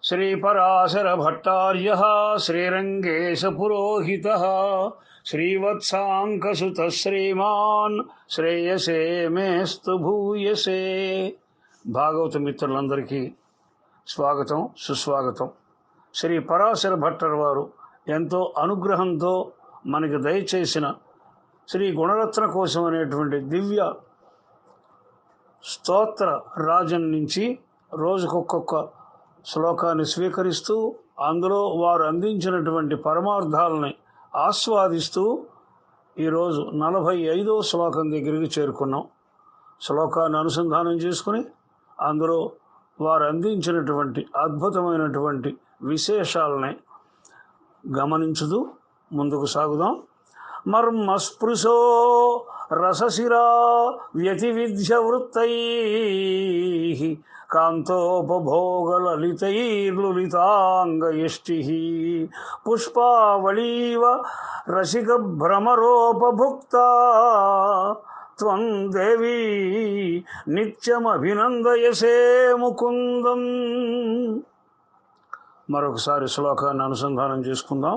श्रीपराशरभट्टार्यः श्रीरङ्गेशपुरोहितः श्रीवत्साङ्कसुतः श्रीमान् శ్రేయసే మేస్తు భూయసే. భాగవత మిత్రులందరికీ స్వాగతం, సుస్వాగతం. శ్రీ పరాశర భట్టర్ వారు ఎంతో అనుగ్రహంతో మనకి దయచేసిన శ్రీ గుణరత్న కోశం అనేటువంటి దివ్య స్తోత్ర రాజం నుంచి రోజుకొక్కొక్క శ్లోకాన్ని స్వీకరిస్తూ అందులో వారు అందించినటువంటి పరమార్థాలని ఆస్వాదిస్తూ ఈరోజు 45వ శ్లోకం దగ్గరికి చేరుకున్నాం. శ్లోకాన్ని అనుసంధానం చేసుకుని అందులో వారు అందించినటువంటి అద్భుతమైనటువంటి విశేషాలని గమనించుతూ ముందుకు సాగుదాం. మర్మస్పృశో రసశిరా వ్యతివిధ్య వృత్తైః కాంతోపభోగలలితైర్లులితాంగయష్టిః పుష్పావళీవ రసికభ్రమరోపభుక్తా త్వం దేవీ నిత్యమభినందయసే ముకుందం. మరొకసారి శ్లోకాన్ని అనుసంధానం చేసుకుందాం.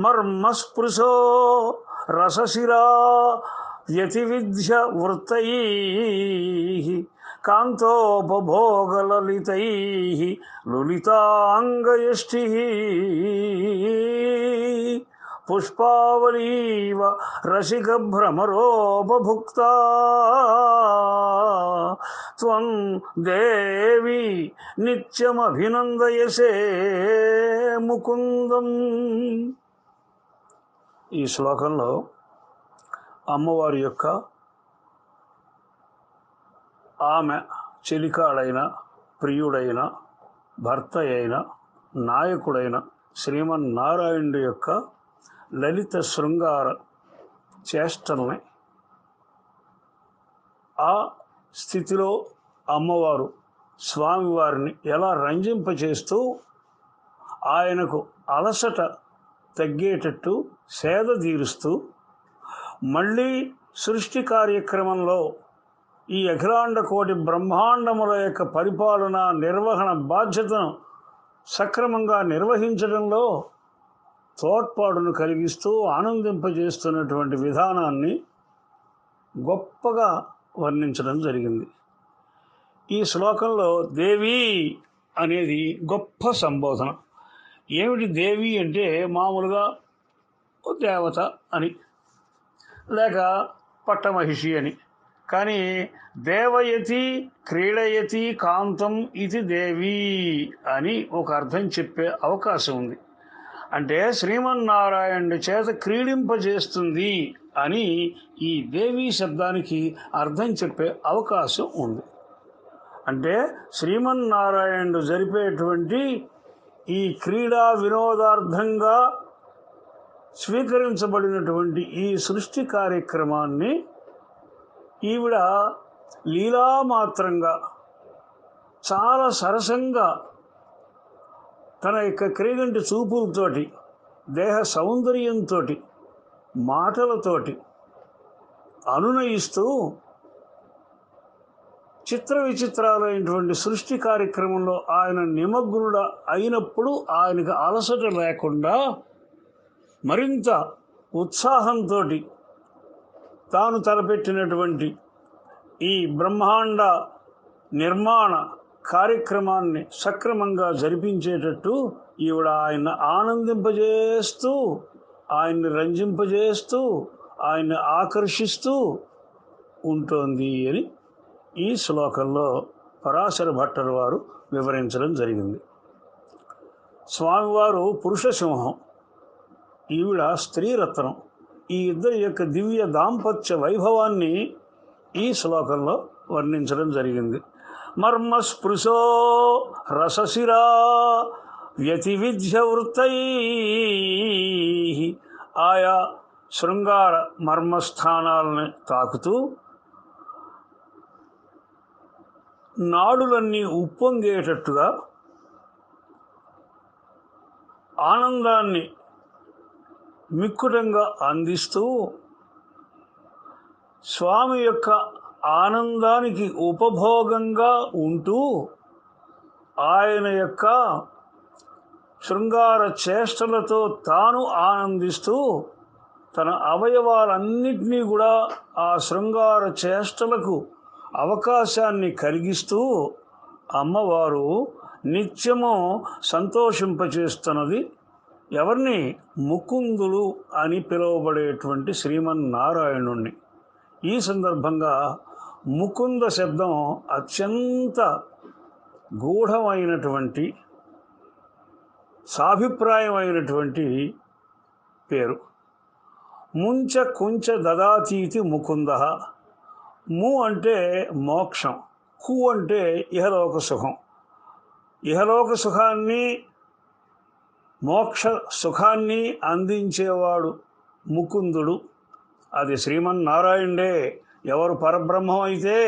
మర్మస్పృశో రసశిరా వ్యతివిధ్య వృత్తైః కాంతోపభోగలలితైః లులితాంగయష్టిః పుష్పావళీవ రసికభ్రమరోపభుక్తా త్వం దేవీ నిత్యమభినందయసే ముకుందం. ఈ శ్లోకంలో అమ్మవారి యొక్క ఆమె చెలికాడైన, ప్రియుడైన, భర్త అయిన, నాయకుడైన శ్రీమన్నారాయణుడి యొక్క లలిత శృంగార చేష్టల్ని, ఆ స్థితిలో అమ్మవారు స్వామివారిని ఎలా రంజింపచేస్తూ ఆయనకు అలసట తగ్గేటట్టు సేద తీరుస్తూ మళ్ళీ సృష్టి కార్యక్రమంలో ఈ అఖిలాండ కోటి బ్రహ్మాండముల యొక్క పరిపాలన నిర్వహణ బాధ్యతను సక్రమంగా నిర్వహించడంలో తోడ్పాటును కలిగిస్తూ ఆనందింపజేస్తున్నటువంటి విధానాన్ని గొప్పగా వర్ణించడం జరిగింది. ఈ శ్లోకంలో దేవి అనేది గొప్ప సంబోధన. ఏమిటి దేవి అంటే మామూలుగా దేవత అని, లేక పట్టమహిషి అని. కానీ దేవయతి క్రీడయతి కాంతం ఇది దేవి అని ఒక అర్థం చెప్పే అవకాశం ఉంది. అంటే శ్రీమన్నారాయణుడి చేత క్రీడింపజేస్తుంది అని ఈ దేవీ శబ్దానికి అర్థం చెప్పే అవకాశం ఉంది. అంటే శ్రీమన్నారాయణుడు జరిపేటువంటి ఈ క్రీడా వినోదార్థంగా స్వీకరించబడినటువంటి ఈ సృష్టి కార్యక్రమాన్ని ఈవిడ లీలామాత్రంగా చాలా సరసంగా తన యొక్క క్రీగంటి చూపులతోటి, దేహ సౌందర్యంతో, మాటలతోటి అనునయిస్తూ చిత్ర విచిత్రాలైనటువంటి సృష్టి కార్యక్రమంలో ఆయన నిమగ్నుడ అయినప్పుడు ఆయనకు అలసట లేకుండా మరింత ఉత్సాహంతో తాను తలపెట్టినటువంటి ఈ బ్రహ్మాండ నిర్మాణ కార్యక్రమాన్ని సక్రమంగా జరిపించేటట్టు ఈవిడ ఆయన ఆనందింపజేస్తూ, ఆయన్ని రంజింపజేస్తూ, ఆయన్ని ఆకర్షిస్తూ ఉంటుంది అని ఈ శ్లోకంలో పరాశర భట్టర్ వారు వివరించడం జరిగింది. స్వామివారు పురుష సింహం, ఈవిడ స్త్రీరత్నం. ఈ ఇద్దరి యొక్క దివ్య దాంపత్య వైభవాన్ని ఈ శ్లోకంలో వర్ణించడం జరిగింది. మర్మస్పృశో రసశిరా వ్యతివిధ్య వృత్తైః, ఆయా శృంగార మర్మస్థానాలని తాకుతూ నాడులన్నీ ఉప్పొంగేటట్టుగా ఆనందాన్ని మిక్కుటంగా అందిస్తూ స్వామి యొక్క ఆనందానికి ఉపభోగంగా ఉంటూ ఆయన యొక్క శృంగార చేష్టలతో తాను ఆనందిస్తూ తన అవయవాలన్నింటినీ కూడా ఆ శృంగార చేష్టలకు అవకాశాన్ని కలిగిస్తూ అమ్మవారు నిత్యము సంతోషింపచేస్తున్నది ఎవరిని? ముకుందులు అని పిలువబడేటువంటి శ్రీమన్నారాయణుణ్ణి. ఈ సందర్భంగా ముకుంద శబ్దం అత్యంత గూఢమైనటువంటి సాభిప్రాయమైనటువంటి పేరు. ముంచ కుంచ దదాతీతి ముకుంద. ము అంటే మోక్షం, కు అంటే ఇహలోక సుఖం. ఇహలోక సుఖాన్ని మోక్ష సుఖాన్ని అందించేవాడు ముకుందుడు. అది శ్రీమన్నారాయణుడే. ఎవరు పరబ్రహ్మం అయితే,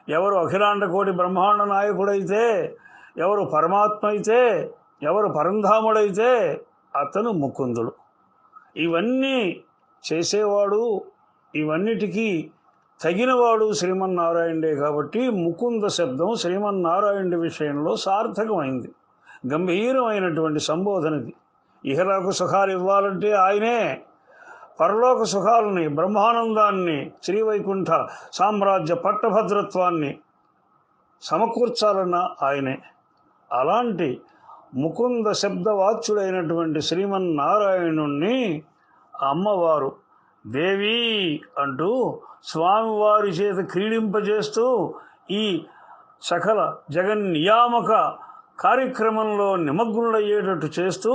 ఎవరు అఖిలాండ కోటి బ్రహ్మాండ నాయకుడైతే, ఎవరు పరమాత్మ అయితే, ఎవరు పరంధాముడైతే అతను ముకుందుడు. ఇవన్నీ చేసేవాడు, ఇవన్నిటికీ తగినవాడు శ్రీమన్నారాయణుడే. కాబట్టి ముకుంద శబ్దం శ్రీమన్నారాయణుడి విషయంలో సార్థకమైంది, గంభీరమైనటువంటి సంబోధనది. ఇహలోక సుఖాలు ఇవ్వాలంటే ఆయనే, పరలోక సుఖాలని, బ్రహ్మానందాన్ని, శ్రీవైకుంఠ సామ్రాజ్య పట్టభద్రత్వాన్ని సమకూర్చాలన్న ఆయనే. అలాంటి ముకుంద శబ్దవాచ్యుడైనటువంటి శ్రీమన్నారాయణుణ్ణి అమ్మవారు దేవి అంటూ స్వామివారి చేత క్రీడింపజేస్తూ ఈ సకల జగన్నియామక కార్యక్రమంలో నిమగ్నులయ్యేటట్టు చేస్తూ,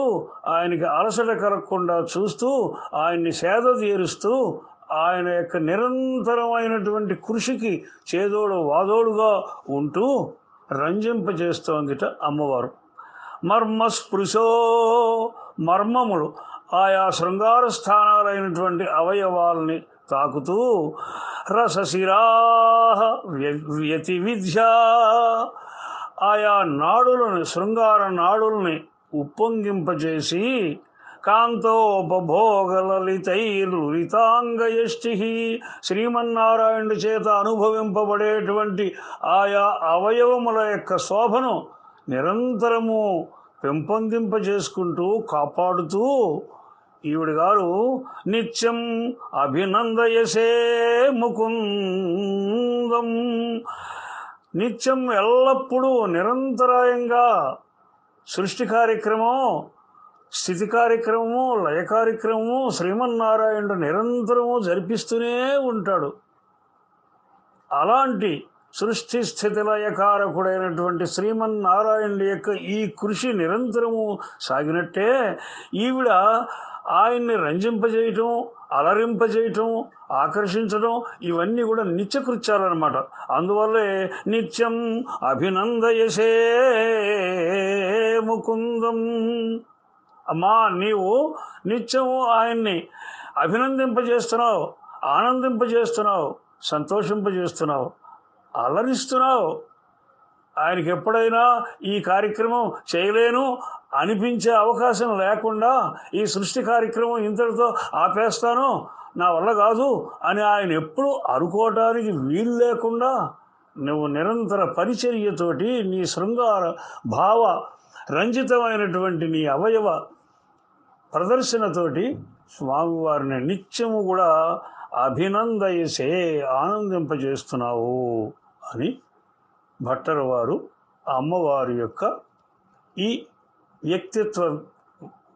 ఆయనకి అలసట కలగకుండా చూస్తూ, ఆయన్ని సేద తీరుస్తూ, ఆయన యొక్క నిరంతరమైనటువంటి కృషికి చేదోడు వాదోడుగా ఉంటూ రంజింపజేస్తోందిట అమ్మవారు. మర్మస్పృశో, మర్మములు ఆయా శృంగార స్థానాలైనటువంటి అవయవాల్ని తాకుతూ, రసశిరాహ వ్యతి విద్య, ఆయా నాడులను, శృంగార నాడుల్ని ఉప్పొంగింపజేసి, కాంతోపభోగలలితైర్లులితాంగయష్టి, శ్రీమన్నారాయణుడి చేత అనుభవింపబడేటువంటి ఆయా అవయవముల యొక్క శోభను నిరంతరము పెంపొందింపజేసుకుంటూ కాపాడుతూ ఈవిడ గారు నిత్యం అభినందయసే ముకుందం, నిత్యం ఎల్లప్పుడూ నిరంతరాయంగా సృష్టి కార్యక్రమం, స్థితి కార్యక్రమము, లయ కార్యక్రమము శ్రీమన్నారాయణుడు నిరంతరము జరిపిస్తూనే ఉంటాడు. అలాంటి సృష్టి స్థితి లయకారకుడైనటువంటి శ్రీమన్నారాయణుడి యొక్క ఈ కృషి నిరంతరము సాగినట్టే ఈవిడ ఆయన్ని రంజింపజేయటం, అలరింపజేయటం, ఆకర్షించడం ఇవన్నీ కూడా నిత్యకృత్యాలన్నమాట. అందువల్లే నిత్యం అభినందయసే ముకుందం. అమ్మా, నీవు నిత్యము ఆయన్ని అభినందింపజేస్తున్నావు, ఆనందింపజేస్తున్నావు, సంతోషింపజేస్తున్నావు, అలరిస్తున్నావు. ఆయనకి ఎప్పుడైనా ఈ కార్యక్రమం చేయలేను అనిపించే అవకాశం లేకుండా, ఈ సృష్టి కార్యక్రమం ఇంతటితో ఆపేస్తాను, నా వల్ల కాదు అని ఆయన ఎప్పుడు అనుకోవటానికి వీలు లేకుండా నువ్వు నిరంతర పరిచర్యతోటి, నీ శృంగార భావ రంజితమైనటువంటి నీ అవయవ ప్రదర్శనతోటి స్వామివారిని నిత్యము కూడా అభినందయసే, ఆనందింపజేస్తున్నావు అని భట్టర్ వారు అమ్మవారి యొక్క ఈ వ్యక్తిత్వ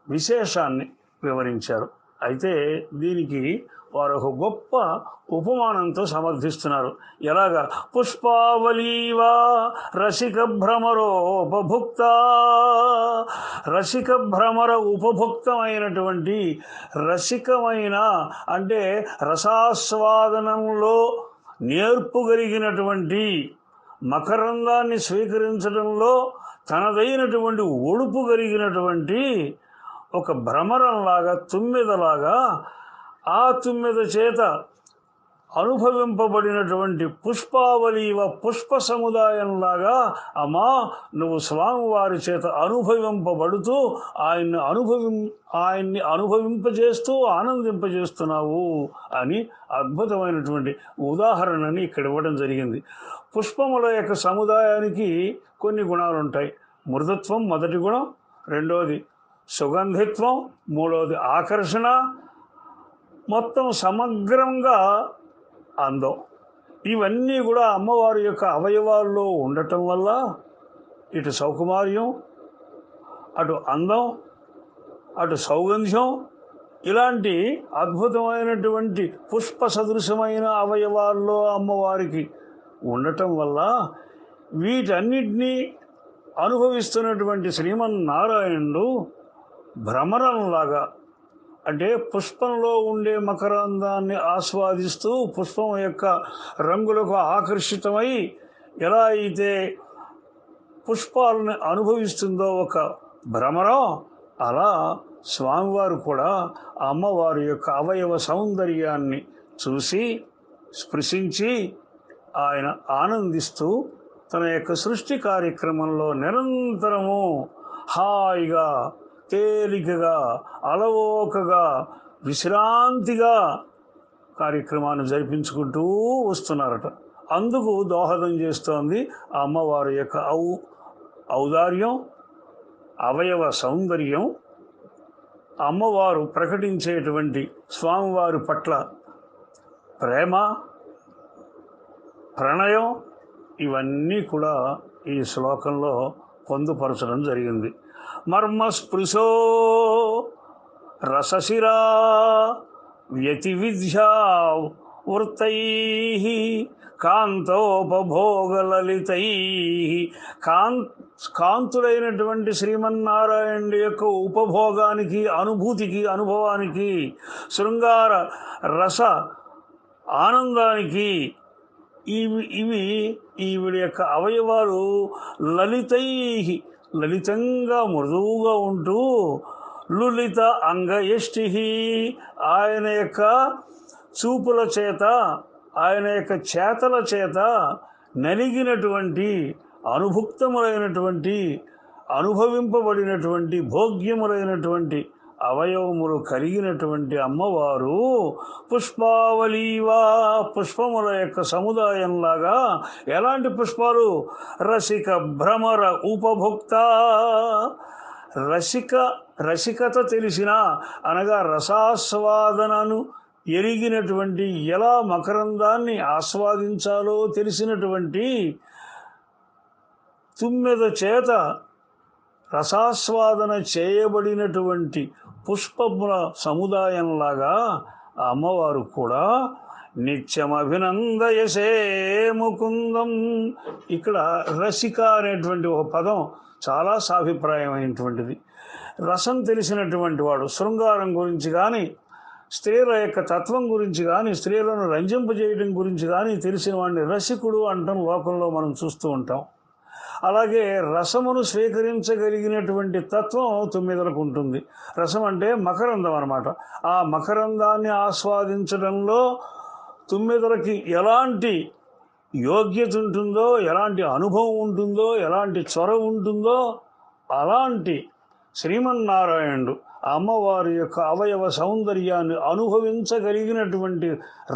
విశేషాన్ని వివరించారు. అయితే దీనికి వారు ఒక గొప్ప ఉపమానంతో సమర్థిస్తున్నారు. ఎలాగా? పుష్పావలీవా రసిక భ్రమరోపభుక్త, రసిక భ్రమర ఉపభుక్తమైనటువంటి, రసికమైన అంటే రసాస్వాదనంలో నేర్పు కలిగినటువంటి, మకరందాన్ని స్వీకరించడంలో తనదైనటువంటి ఒడుపు కలిగినటువంటి ఒక భ్రమరంలాగా, తుమ్మెదలాగా, ఆ తుమ్మెద చేత అనుభవింపబడినటువంటి పుష్పావలీవ పుష్ప సముదాయంలాగా అమ్మా నువ్వు స్వామివారి చేత అనుభవింపబడుతూ ఆయన్ని అనుభవింపజేస్తూ ఆనందింపజేస్తున్నావు అని అద్భుతమైనటువంటి ఉదాహరణని ఇక్కడ ఇవ్వడం జరిగింది. పుష్పముల యొక్క సముదాయానికి కొన్ని గుణాలు ఉంటాయి. మృదుత్వం మొదటి గుణం, రెండవది సుగంధిత్వం, మూడవది ఆకర్షణ, మొత్తం సమగ్రంగా అందం. ఇవన్నీ కూడా అమ్మవారి యొక్క అవయవాల్లో ఉండటం వల్ల ఇటు సౌకుమార్యం, అటు అందం, అటు సౌగంధ్యం, ఇలాంటి అద్భుతమైనటువంటి పుష్ప సదృశమైన అవయవాల్లో అమ్మవారికి ఉండటం వల్ల వీటన్నిటినీ అనుభవిస్తున్నటువంటి శ్రీమన్నారాయణుడు భ్రమరంలాగా, అంటే పుష్పంలో ఉండే మకరందాన్ని ఆస్వాదిస్తూ పుష్పం యొక్క రంగులకు ఆకర్షితమై ఎలా అయితే పుష్పాలను అనుభవిస్తుందో ఒక భ్రమరం, అలా స్వామివారు కూడా అమ్మవారి యొక్క అవయవ సౌందర్యాన్ని చూసి స్పృశించి ఆయన ఆనందిస్తూ తన యొక్క సృష్టి కార్యక్రమంలో నిరంతరము హాయిగా, తేలికగా, అలవోకగా, విశ్రాంతిగా కార్యక్రమాన్ని జరిపించుకుంటూ వస్తున్నారట. అందుకు దోహదం చేస్తోంది ఆ అమ్మవారి యొక్క ఔదార్యం, అవయవ సౌందర్యం, అమ్మవారు ప్రకటించేటువంటి స్వామివారి పట్ల ప్రేమ, ప్రణయం, ఇవన్నీ కూడా ఈ శ్లోకంలో పొందుపరచడం జరిగింది. మర్మస్పృశో రసశిరా వ్యతివిద్యా వృత్తై కాంతోపభోగలలితై, కాంతులైనటువంటి శ్రీమన్నారాయణుడి యొక్క ఉపభోగానికి, అనుభూతికి, అనుభవానికి, శృంగార రస ఆనందానికి ఇవి ఈవిడ యొక్క అవయవాలు లలితై, లలితంగా మృదువుగా ఉంటూ, లులిత అంగయష్టి, ఆయన యొక్క చూపుల చేత, ఆయన యొక్క చేతల చేత నలిగినటువంటి, అనుభుక్తములైనటువంటి, అనుభవింపబడినటువంటి, భోగ్యములైనటువంటి అవయవములు కలిగినటువంటి అమ్మవారు పుష్పావలీవా, పుష్పముల యొక్క సముదాయంలాగా. ఎలాంటి పుష్పాలు? రసిక భ్రమర ఉపభోక్త, రసికత తెలిసిన, అనగా రసాస్వాదనను ఎరిగినటువంటి, ఎలా మకరందాన్ని ఆస్వాదించాలో తెలిసినటువంటి, తుమ్మెద చేత రసాస్వాదన చేయబడినటువంటి పుష్పముల సముదాయంలాగా అమ్మవారు కూడా నిత్యమభినందయసే ముకుందం. ఇక్కడ రసిక అనేటువంటి ఒక పదం చాలా సాభిప్రాయమైనటువంటిది. రసం తెలిసినటువంటి వాడు, శృంగారం గురించి కానీ, స్త్రీల యొక్క తత్వం గురించి కానీ, స్త్రీలను రంజింపజేయడం గురించి కానీ తెలిసిన వాడిని రసికుడు అంటాం లోకంలో మనం చూస్తూ ఉంటాం. అలాగే రసమును స్వీకరించగలిగినటువంటి తత్వం తుమ్మెదలకు ఉంటుంది. రసం అంటే మకరందం అన్నమాట. ఆ మకరందాన్ని ఆస్వాదించడంలో తుమ్మెదలకి ఎలాంటి యోగ్యత ఉంటుందో, ఎలాంటి అనుభవం ఉంటుందో, ఎలాంటి చొరవ ఉంటుందో, అలాంటి శ్రీమన్నారాయణుడు అమ్మవారి యొక్క అవయవ సౌందర్యాన్ని అనుభవించగలిగినటువంటి,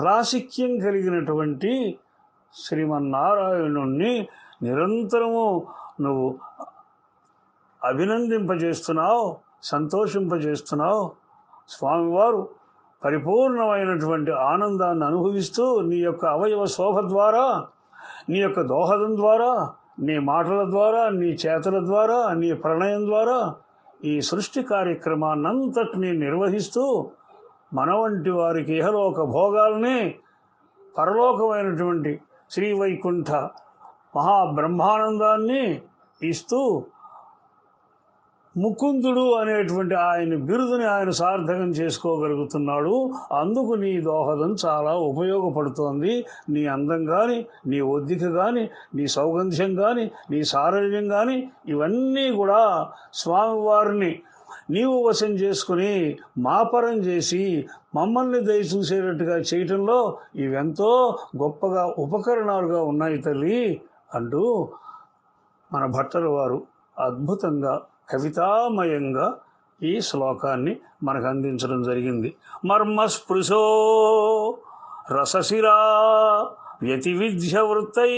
రాసిక్యం కలిగినటువంటి శ్రీమన్నారాయణుణ్ణి నిరంతరము నువ్వు అభినందింపజేస్తున్నావు, సంతోషింపజేస్తున్నావు. స్వామివారు పరిపూర్ణమైనటువంటి ఆనందాన్ని అనుభవిస్తూ నీ యొక్క అవయవ శోభ ద్వారా, నీ యొక్క దోహదం ద్వారా, నీ మాటల ద్వారా, నీ చేతల ద్వారా, నీ ప్రణయం ద్వారా ఈ సృష్టి కార్యక్రమాన్నంతటినీ నిర్వహిస్తూ మన వంటి వారికి ఇహలోక భోగాల్ని, పరలోకమైనటువంటి శ్రీవైకుంఠ మహాబ్రహ్మానందాన్ని ఇస్తూ ముకుందుడు అనేటువంటి ఆయన బిరుదుని ఆయన సార్థకం చేసుకోగలుగుతున్నాడు. అందుకు నీ దోహదం చాలా ఉపయోగపడుతోంది. నీ అందం కానీ, నీ ఒద్దిక కానీ, నీ సౌగంధ్యం కానీ, నీ సారళ్యం కానీ, ఇవన్నీ కూడా స్వామివారిని నీవు వశం చేసుకుని మాపరం చేసి మమ్మల్ని దయ చూసేటట్టుగా చేయటంలో ఇవెంతో గొప్పగా ఉపకరణాలుగా ఉన్నాయి తల్లి అంటూ మన భట్టల వారు అద్భుతంగా, కవితామయంగా ఈ శ్లోకాన్ని మనకు అందించడం జరిగింది. మర్మస్పృశో రసశిరా వ్యతివిధ్యవృత్తైః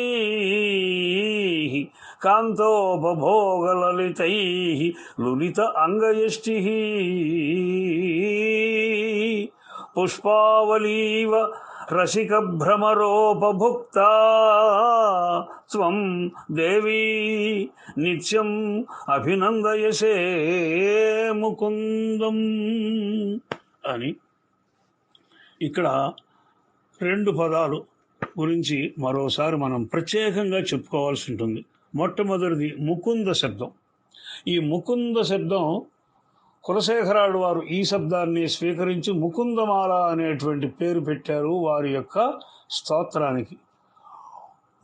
కాంతోపభోగలలితైః లులిత అంగయష్టిః పుష్పావలీవ రసికభ్రమరోపభుక్తా త్వం దేవీ నిత్యం అభినందయసే ముకుందం అని ఇక్కడ రెండు పదాలు గురించి మరోసారి మనం ప్రత్యేకంగా చెప్పుకోవాల్సి ఉంటుంది. మొట్టమొదటిది ముకుంద శబ్దం. ఈ ముకుంద శబ్దం కులశేఖరాలు వారు ఈ శబ్దాన్ని స్వీకరించి ముకుందమాల అనేటువంటి పేరు పెట్టారు వారి యొక్క స్తోత్రానికి.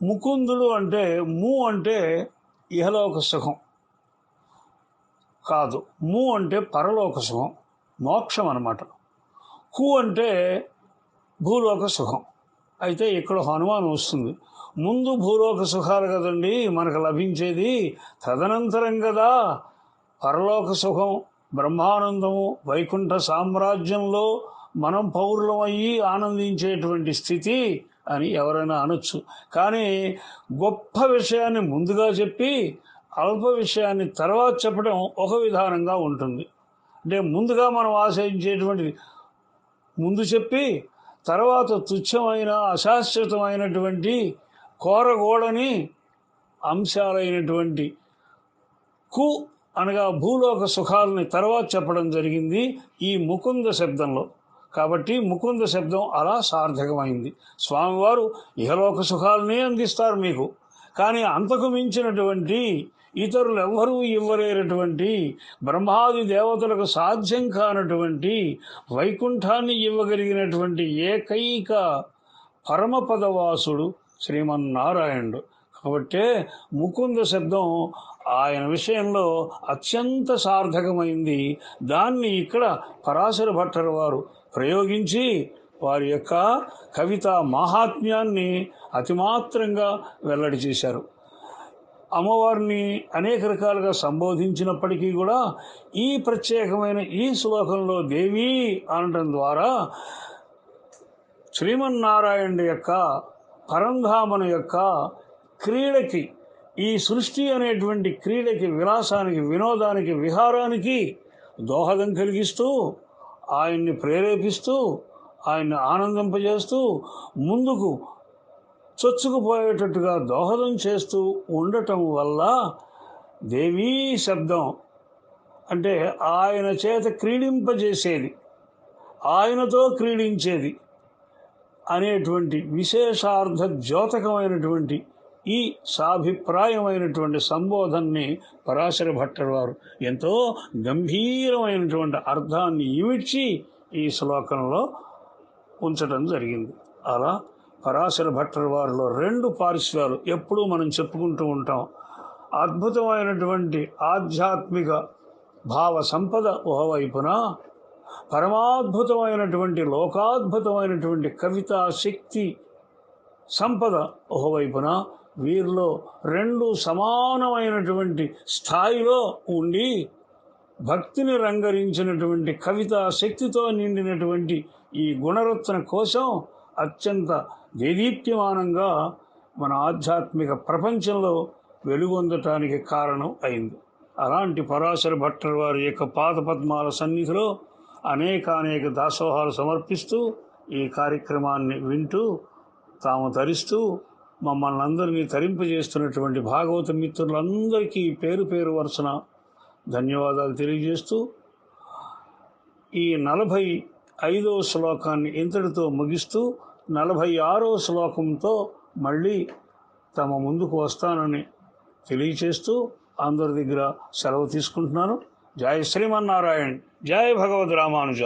ముకుందుడు అంటే అంటే ఇహలోక సుఖం కాదు, అంటే పరలోక సుఖం, మోక్షం అన్నమాట. అంటే భూలోక సుఖం. అయితే ఇక్కడ అనుమానం వస్తుంది, ముందు భూలోక సుఖాలు కదండి మనకు లభించేది, తదనంతరం కదా పరలోక సుఖం, బ్రహ్మానందము, వైకుంఠ సామ్రాజ్యంలో మనం పౌరులమయ్యి ఆనందించేటువంటి స్థితి అని ఎవరైనా అనొచ్చు. కానీ గొప్ప విషయాన్ని ముందుగా చెప్పి అల్ప విషయాన్ని తర్వాత చెప్పడం ఒక విధానంగా ఉంటుంది. అంటే ముందుగా మనం ఆశయించేటువంటిది ముందు చెప్పి తర్వాత తుచ్చమైన అశాశ్వతమైనటువంటి కోరగోడని అంశాలైనటువంటి అనగా భూలోక సుఖాలని తర్వాత చెప్పడం జరిగింది ఈ ముకుంద శబ్దంలో. కాబట్టి ముకుంద శబ్దం అలా సార్థకమైంది. స్వామివారు ఇహలోక సుఖాలనే అందిస్తారు మీకు, కానీ అంతకు మించినటువంటి ఇతరులు ఎవ్వరూ ఇవ్వలేనటువంటి బ్రహ్మాది దేవతలకు సాధ్యం కానటువంటి వైకుంఠాన్ని ఇవ్వగలిగినటువంటి ఏకైక పరమపదవాసుడు శ్రీమన్నారాయణుడు. కాబట్టే ముకుంద శబ్దం ఆయన విషయంలో అత్యంత సార్థకమైంది. దాన్ని ఇక్కడ పరాశర భట్టర్ వారు ప్రయోగించి వారి యొక్క కవితా మాహాత్మ్యాన్ని అతిమాత్రంగా వెల్లడి చేశారు. అమ్మవారిని అనేక రకాలుగా సంబోధించినప్పటికీ కూడా ఈ ప్రత్యేకమైన ఈ శ్లోకంలో దేవీ అనడం ద్వారా శ్రీమన్నారాయణుడి యొక్క పరంధామను యొక్క క్రీడకి, ఈ సృష్టి అనేటువంటి క్రీడకి, విలాసానికి, వినోదానికి, విహారానికి దోహదం కలిగిస్తూ, ఆయన్ని ప్రేరేపిస్తూ, ఆయన్ని ఆనందింపజేస్తూ, ముందుకు చొచ్చుకుపోయేటట్టుగా దోహదం చేస్తూ ఉండటం వల్ల దేవీ శబ్దం అంటే ఆయన చేత క్రీడింపజేసేది, ఆయనతో క్రీడించేది అనేటువంటి విశేషార్థ ద్యోతకమైనటువంటి ఈ సాభిప్రాయమైనటువంటి సంబోధనని పరాశర భట్టర్ వారు ఎంతో గంభీరమైనటువంటి అర్థాన్ని ఇమిడ్చి ఈ శ్లోకంలో ఉంచడం జరిగింది. అలా పరాశర భట్టర్ వారిలో రెండు పార్శ్వాలు ఎప్పుడూ మనం చెప్పుకుంటూ ఉంటాం. అద్భుతమైనటువంటి ఆధ్యాత్మిక భావ సంపద ఒకవైపున, పరమాద్భుతమైనటువంటి లోకాద్భుతమైనటువంటి కవితా శక్తి సంపద ఒకవైపున, వీరిలో రెండు సమానమైనటువంటి స్థాయిలో ఉండి భక్తిని రంగరించినటువంటి కవితా శక్తితో నిండినటువంటి ఈ గుణరత్న కోశం అత్యంత దేదీప్యమానంగా మన ఆధ్యాత్మిక ప్రపంచంలో వెలుగొందటానికి కారణం అయింది. అలాంటి పరాశర భట్టర్ వారి యొక్క పాదపద్మాల సన్నిధిలో అనేక దాసోహాలు సమర్పిస్తూ ఈ కార్యక్రమాన్ని వింటూ తాము తరిస్తూ మమ్మల్ని అందరినీ తరింపజేస్తున్నటువంటి భాగవత మిత్రులందరికీ పేరు పేరు వరుసన ధన్యవాదాలు తెలియజేస్తూ ఈ 45వ శ్లోకాన్ని ఇంతటితో ముగిస్తూ 46వ శ్లోకంతో మళ్ళీ తమ ముందుకు వస్తానని తెలియచేస్తూ అందరి దగ్గర సెలవు తీసుకుంటున్నాను. జై శ్రీమన్నారాయణ, జై భగవద్ రామానుజ.